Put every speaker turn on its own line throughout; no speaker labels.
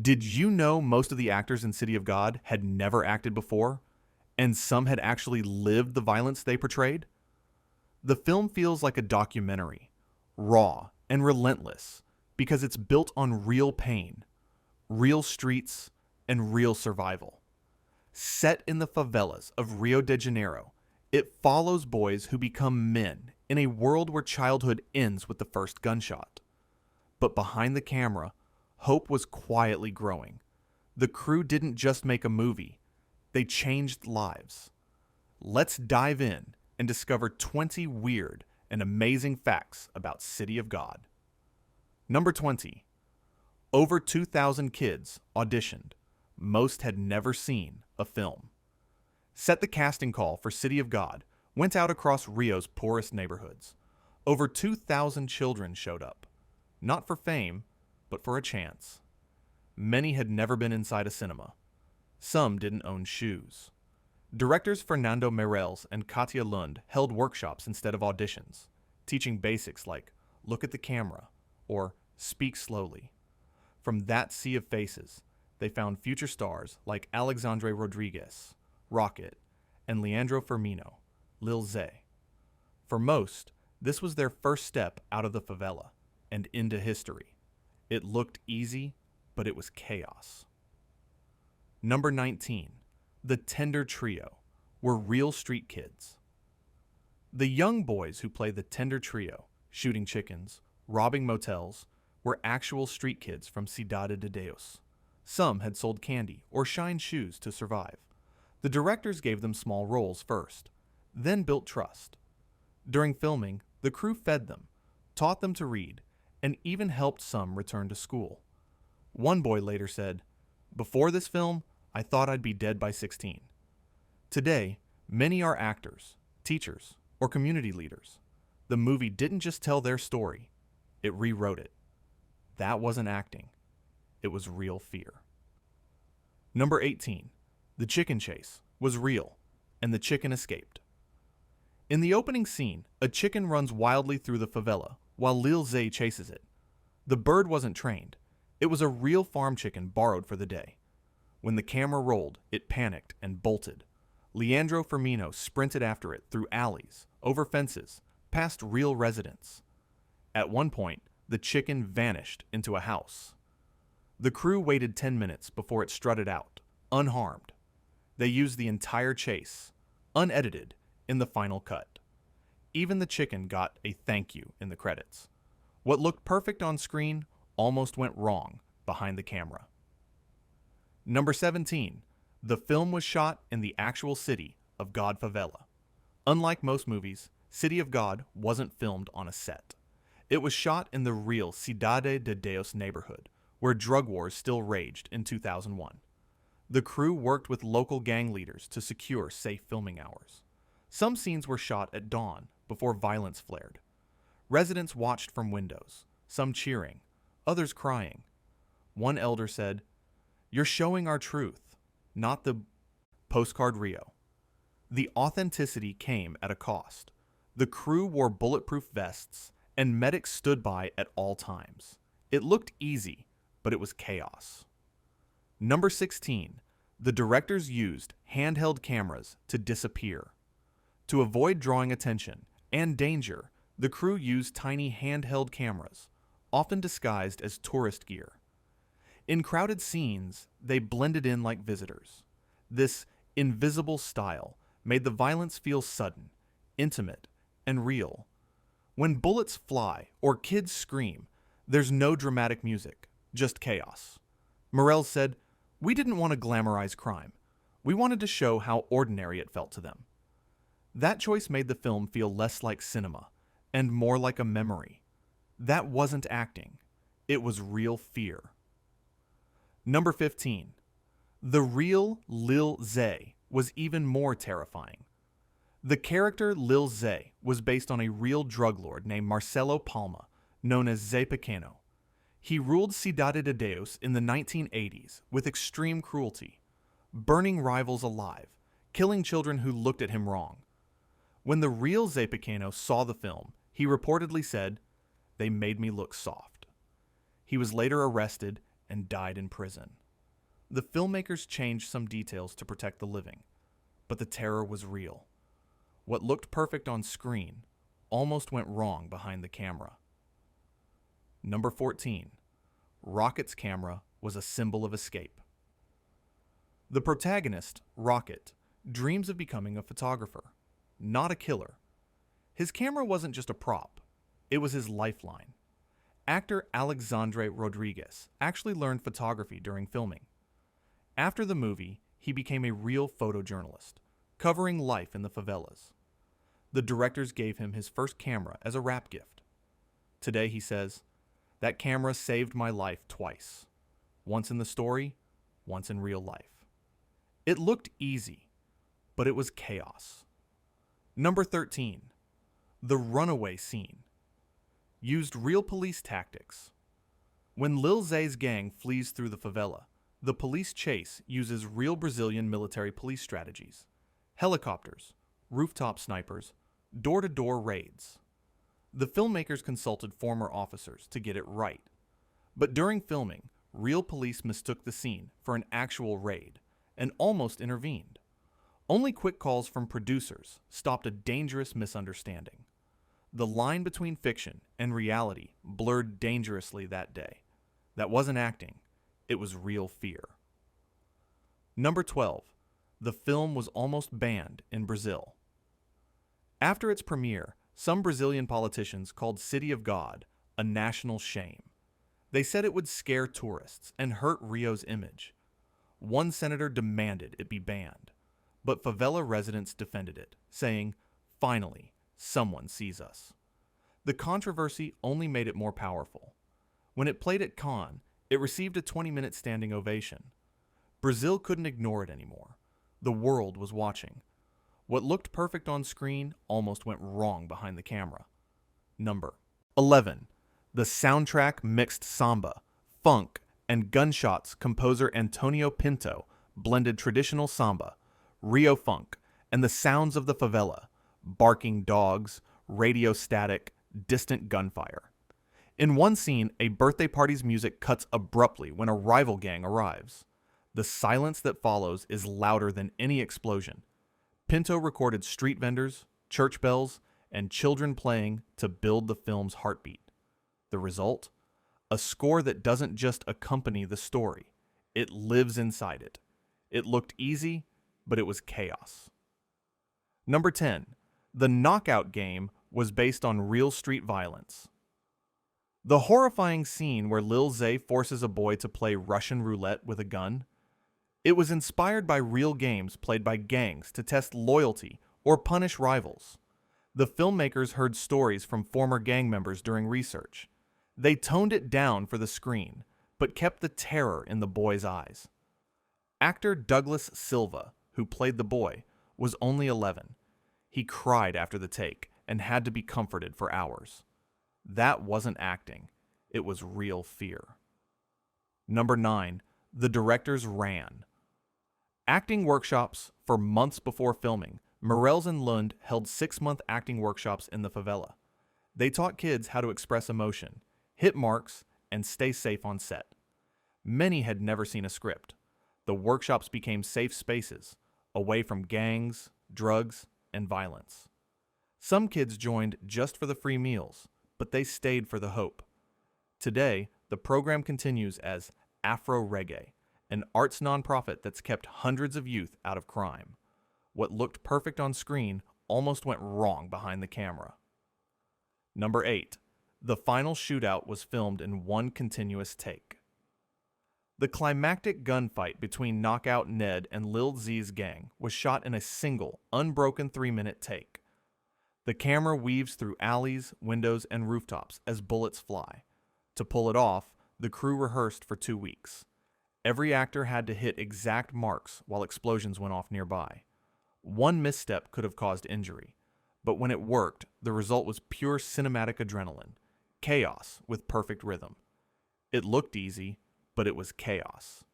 Did you know most of the actors in City of God had never acted before, and some had actually lived the violence they portrayed? The film feels like a documentary, raw and relentless, because it's built on real pain, real streets, and real survival. Set in the favelas of Rio de Janeiro, it follows boys who become men in a world where childhood ends with the first gunshot. But behind the camera, hope was quietly growing. The crew didn't just make a movie, they changed lives. Let's dive in and discover 20 weird and amazing facts about City of God. Number 20. Over 2,000 kids auditioned. Most had never seen a film. Set the casting call for City of God went out across Rio's poorest neighborhoods. Over 2,000 children showed up. Not for fame, but for a chance. Many had never been inside a cinema. Some didn't own shoes. Directors Fernando Meirelles and Katja Lund held workshops instead of auditions, teaching basics like look at the camera or speak slowly. From that sea of faces, they found future stars like Alexandre Rodriguez, Rocket, and Leandro Firmino, Lil Zay. For most, this was their first step out of the favela and into history. It looked easy, but it was chaos. Number 19. The Tender Trio were real street kids. The young boys who play the Tender Trio, shooting chickens, robbing motels, were actual street kids from Cidade de Deus. Some had sold candy or shined shoes to survive. The directors gave them small roles first, then built trust. During filming, the crew fed them, taught them to read, and even helped some return to school. One boy later said, "Before this film, I thought I'd be dead by 16. Today, many are actors, teachers, or community leaders. The movie didn't just tell their story, it rewrote it. That wasn't acting. It was real fear. Number 18. The chicken chase was real, and the chicken escaped. In the opening scene, a chicken runs wildly through the favela while Lil Zay chases it. The bird wasn't trained. It was a real farm chicken borrowed for the day. When the camera rolled, it panicked and bolted. Leandro Firmino sprinted after it through alleys, over fences, past real residents. At one point, the chicken vanished into a house. The crew waited 10 minutes before it strutted out, unharmed. They used the entire chase, unedited, in the final cut. Even the chicken got a thank you in the credits. What looked perfect on screen almost went wrong behind the camera. Number 17. The film was shot in the actual city of God Favela. Unlike most movies, City of God wasn't filmed on a set. It was shot in the real Cidade de Deus neighborhood, where drug wars still raged in 2001. The crew worked with local gang leaders to secure safe filming hours. Some scenes were shot at dawn before violence flared. Residents watched from windows, some cheering, others crying. One elder said, "You're showing our truth, not the postcard Rio." The authenticity came at a cost. The crew wore bulletproof vests, and medics stood by at all times. It looked easy, but it was chaos. Number 16. The directors used handheld cameras to disappear. To avoid drawing attention and danger, the crew used tiny handheld cameras, often disguised as tourist gear. In crowded scenes, they blended in like visitors. This invisible style made the violence feel sudden, intimate, and real. When bullets fly or kids scream, there's no dramatic music, just chaos. Meirelles said, "We didn't want to glamorize crime. We wanted to show how ordinary it felt to them." That choice made the film feel less like cinema and more like a memory. That wasn't acting. It was real fear. Number 15. The real Lil Zay was even more terrifying. The character Lil Zay was based on a real drug lord named Marcelo Palma, known as Zay Pequeno. He ruled Cidade de Deus in the 1980s with extreme cruelty, burning rivals alive, killing children who looked at him wrong. When the real Zay Pequeno saw the film, he reportedly said, "They made me look soft." He was later arrested and died in prison. The filmmakers changed some details to protect the living, but the terror was real. What looked perfect on screen almost went wrong behind the camera. Number 14. Rocket's camera was a symbol of escape. The protagonist, Rocket, dreams of becoming a photographer, not a killer. His camera wasn't just a prop, it was his lifeline. Actor Alexandre Rodriguez actually learned photography during filming. After the movie, he became a real photojournalist, covering life in the favelas. The directors gave him his first camera as a wrap gift. Today, he says, "That camera saved my life twice. Once in the story, once in real life." It looked easy, but it was chaos. Number 13. The runaway scene. Used real police tactics. When Lil Zay's gang flees through the favela, the police chase uses real Brazilian military police strategies. Helicopters, rooftop snipers, door-to-door raids. The filmmakers consulted former officers to get it right. But during filming, real police mistook the scene for an actual raid and almost intervened. Only quick calls from producers stopped a dangerous misunderstanding. The line between fiction and reality blurred dangerously that day. That wasn't acting, it was real fear. Number 12. The film was almost banned in Brazil. After its premiere, some Brazilian politicians called City of God a national shame. They said it would scare tourists and hurt Rio's image. One senator demanded it be banned, but favela residents defended it, saying, "Finally, someone sees us." The controversy only made it more powerful. When it played at Cannes, it received a 20-minute standing ovation. Brazil couldn't ignore it anymore. The world was watching. What looked perfect on screen almost went wrong behind the camera. Number 11. The soundtrack mixed samba, funk, and gunshots. Composer Antonio Pinto blended traditional samba, Rio funk, and the sounds of the favela, barking dogs, radio static, distant gunfire. In one scene, a birthday party's music cuts abruptly when a rival gang arrives. The silence that follows is louder than any explosion. Pinto recorded street vendors, church bells, and children playing to build the film's heartbeat. The result? A score that doesn't just accompany the story, it lives inside it. It looked easy, but it was chaos. Number 10. The Knockout Game was based on real street violence. The horrifying scene where Lil Zay forces a boy to play Russian roulette with a gun, it was inspired by real games played by gangs to test loyalty or punish rivals. The filmmakers heard stories from former gang members during research. They toned it down for the screen, but kept the terror in the boy's eyes. Actor Douglas Silva, who played the boy, was only 11. He cried after the take and had to be comforted for hours. That wasn't acting. It was real fear. Number 9. The directors ran. Acting workshops for months before filming. Morels and Lund held 6-month acting workshops in the favela. They taught kids how to express emotion, hit marks, and stay safe on set. Many had never seen a script. The workshops became safe spaces, away from gangs, drugs, and violence. Some kids joined just for the free meals, but they stayed for the hope. Today, the program continues as Afro Reggae, an arts nonprofit that's kept hundreds of youth out of crime. What looked perfect on screen almost went wrong behind the camera. Number 8. The final shootout was filmed in one continuous take. The climactic gunfight between Knockout Ned and Lil Z's gang was shot in a single, unbroken 3-minute take. The camera weaves through alleys, windows, and rooftops as bullets fly. To pull it off, the crew rehearsed for 2 weeks. Every actor had to hit exact marks while explosions went off nearby. One misstep could have caused injury, but when it worked, the result was pure cinematic adrenaline, chaos with perfect rhythm. It looked easy, but it was chaos.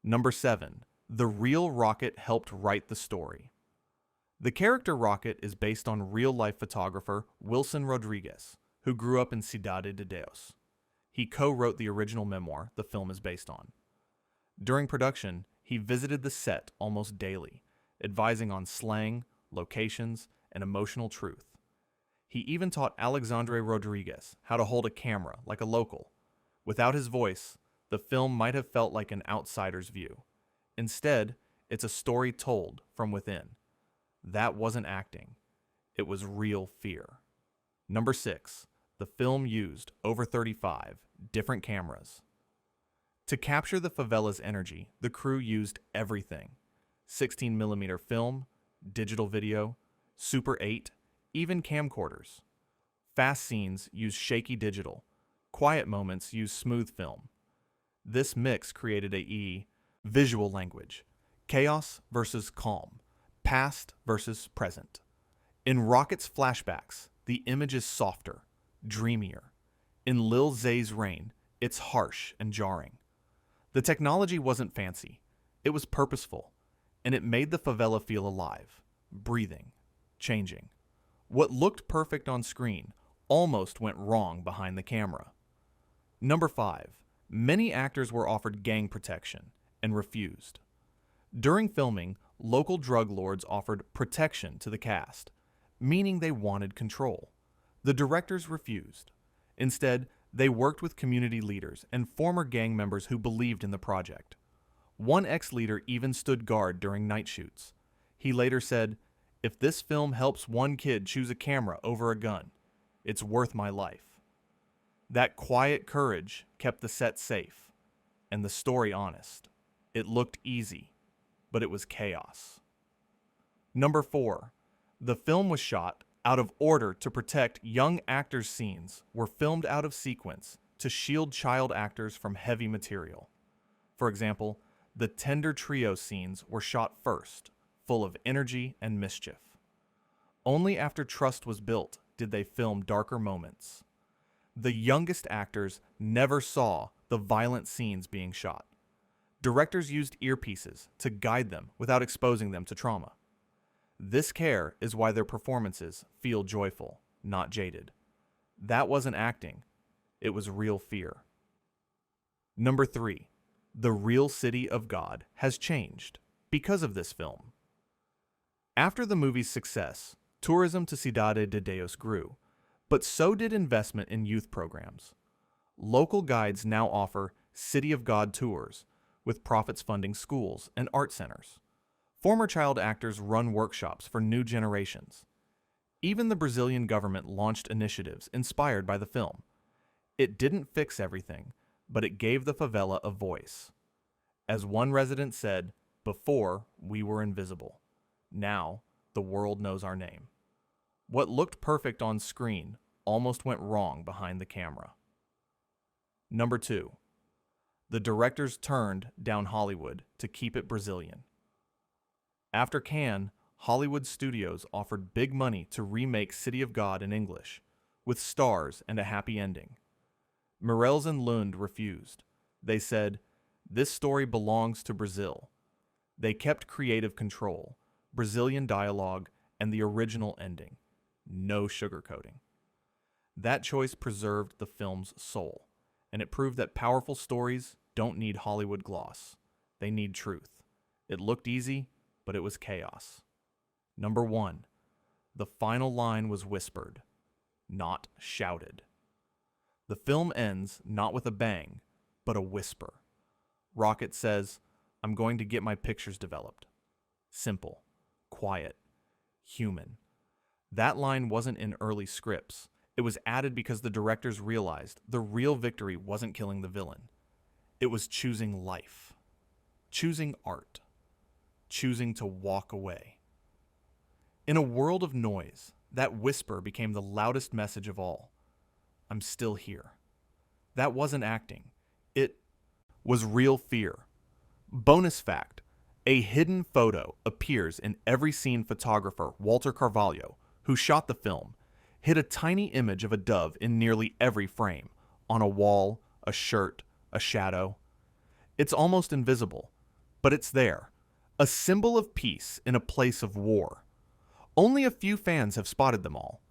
Number 7. The real Rocket helped write the story. The character Rocket is based on real-life photographer Wilson Rodriguez, who grew up in Cidade de Deus. He co-wrote the original memoir the film is based on. During production, he visited the set almost daily, advising on slang, locations, and emotional truth. He even taught Alexandre Rodriguez how to hold a camera like a local. Without his voice, the film might have felt like an outsider's view. Instead, it's a story told from within. That wasn't acting. It was real fear. Number 6. The film used over 35 different cameras. To capture the favela's energy, the crew used everything. 16mm film, digital video, Super 8, even camcorders. Fast scenes use shaky digital. Quiet moments use smooth film. This mix created a visual language. Chaos versus calm. Past versus present. In Rocket's flashbacks, the image is softer, dreamier. In Lil Zay's Rain, it's harsh and jarring. The technology wasn't fancy. It was purposeful, and it made the favela feel alive, breathing, changing. What looked perfect on screen almost went wrong behind the camera. Number 5. Many actors were offered gang protection and refused. During filming, local drug lords offered protection to the cast, meaning they wanted control. The directors refused. Instead, they worked with community leaders and former gang members who believed in the project. One ex-leader even stood guard during night shoots. He later said, "If this film helps one kid choose a camera over a gun, it's worth my life." That quiet courage kept the set safe and the story honest. It looked easy, but it was chaos. Number 4. The film was shot out of order to protect young actors' scenes were filmed out of sequence to shield child actors from heavy material. For example, the tender trio scenes were shot first, full of energy and mischief. Only after trust was built did they film darker moments. The youngest actors never saw the violent scenes being shot. Directors used earpieces to guide them without exposing them to trauma. This care is why their performances feel joyful, not jaded. That wasn't acting. It was real fear. Number 3. The real city of God has changed because of this film. After the movie's success, tourism to Cidade de Deus grew, but so did investment in youth programs. Local guides now offer City of God tours, with profits funding schools and art centers. Former child actors run workshops for new generations. Even the Brazilian government launched initiatives inspired by the film. It didn't fix everything, but it gave the favela a voice. As one resident said, "Before, we were invisible. Now, the world knows our name." What looked perfect on screen almost went wrong behind the camera. Number 2. The directors turned down Hollywood to keep it Brazilian. After Cannes, Hollywood studios offered big money to remake City of God in English, with stars and a happy ending. Meirelles and Lund refused. They said, "This story belongs to Brazil." They kept creative control, Brazilian dialogue, and the original ending. No sugarcoating. That choice preserved the film's soul, and it proved that powerful stories don't need Hollywood gloss. They need truth. It looked easy, but it was chaos. Number 1. The final line was whispered, not shouted. The film ends not with a bang, but a whisper. Rocket says, "I'm going to get my pictures developed." Simple, quiet, human. That line wasn't in early scripts. It was added because the directors realized the real victory wasn't killing the villain. It was choosing life, choosing art, choosing to walk away. In a world of noise, that whisper became the loudest message of all. I'm still here. That wasn't acting. It was real fear. Bonus fact, a hidden photo appears in every scene. Photographer Walter Carvalho, who shot the film, hid a tiny image of a dove in nearly every frame, on a wall, a shirt, a shadow. It's almost invisible, but it's there. A symbol of peace in a place of war. Only a few fans have spotted them all.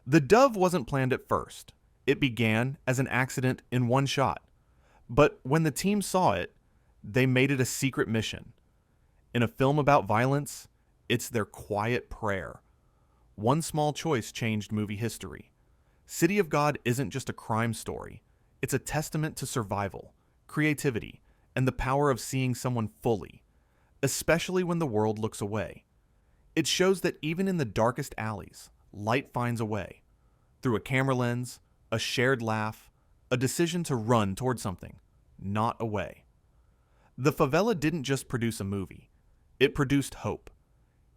The dove wasn't planned at first. It began as an accident in one shot, but when the team saw it, they made it a secret mission. In a film about violence, it's their quiet prayer. One small choice changed movie history. City of God isn't just a crime story. It's a testament to survival, creativity, and the power of seeing someone fully, especially when the world looks away. It shows that even in the darkest alleys, light finds a way. Through a camera lens, a shared laugh, a decision to run toward something, not away. The Favela didn't just produce a movie. It produced hope.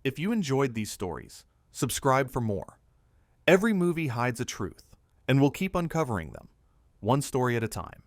If you enjoyed these stories, subscribe for more. Every movie hides a truth, and we'll keep uncovering them, one story at a time.